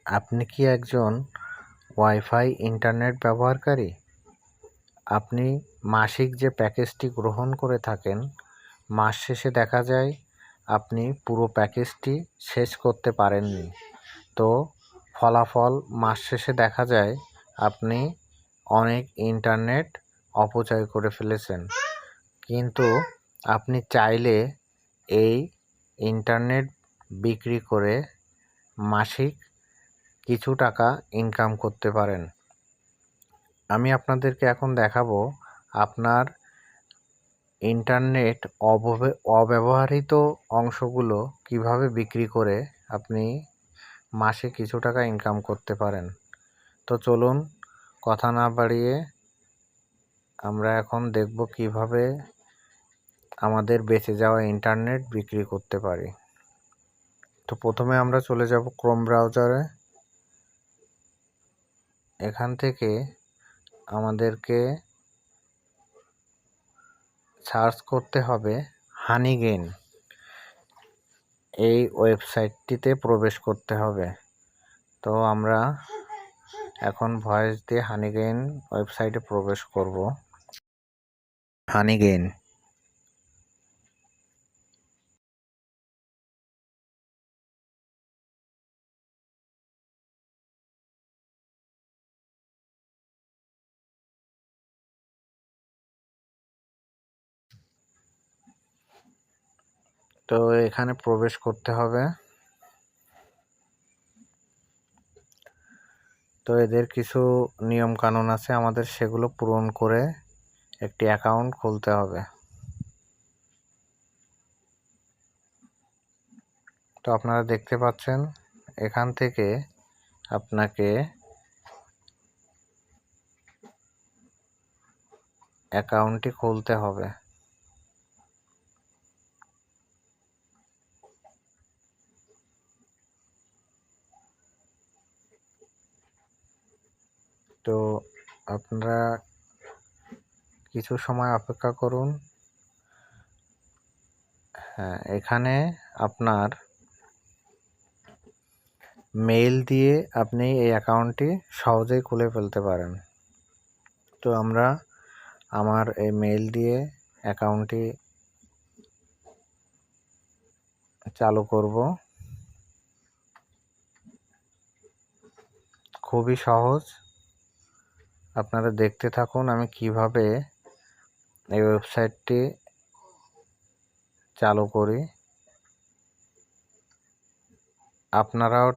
আপনি কি একজন ওয়াইফাই ইন্টারনেট ব্যবহারকারী? আপনি মাসিক যে প্যাকেজটি গ্রহণ করে থাকেন, মাস শেষে দেখা যায় আপনি পুরো প্যাকেজটি শেষ করতে পারেননি। তো ফলাফল মাস শেষে দেখা যায় আপনি অনেক ইন্টারনেট অপচয় করে ফেলেছেন। কিন্তু আপনি চাইলে এই ইন্টারনেট বিক্রি করে মাসিক কিছু টাকা ইনকাম করতে পারেন। আমি আপনাদেরকে এখন দেখাবো আপনার ইন্টারনেট অব্যবহৃত অংশগুলো কিভাবে বিক্রি করে আপনি মাসে কিছু টাকা ইনকাম করতে পারেন। তো চলুন কথা না বাড়িয়ে আমরা এখন দেখব কিভাবে আমাদের বেঁচে যাওয়া ইন্টারনেট বিক্রি করতে পারি। তো প্রথমে আমরা চলে যাব ক্রোম ব্রাউজারে। এখান থেকে আমাদেরকে সার্চ করতে হবে হানিগেইন। এই ওয়েবসাইটটিতে প্রবেশ করতে হবে। তো আমরা এখন ভয়েস দিয়ে হানিগেইন ওয়েবসাইটে প্রবেশ করব। হানিগেইন তো এখানে প্রবেশ করতে হবে। তো এদের কিছু নিয়ম কানুন আছে, আমাদের সেগুলো পূরণ করে একটি অ্যাকাউন্ট খুলতে হবে। তো আপনারা দেখতে পাচ্ছেন এখান থেকে আপনাকে অ্যাকাউন্টটি খুলতে হবে। তো আপনারা কিছু সময় অপেক্ষা করুন। হ্যাঁ, এখানে আপনার মেইল দিয়ে আপনি এই অ্যাকাউন্টটি সহজেই খুলে ফেলতে পারেন। তো আমরা আমার এই মেইল দিয়ে অ্যাকাউন্টটি চালু করব। খুবই সহজ, আপনারা দেখতে থাকুন আমি কিভাবে এই ওয়েবসাইটটি চালু করি। আপনারাও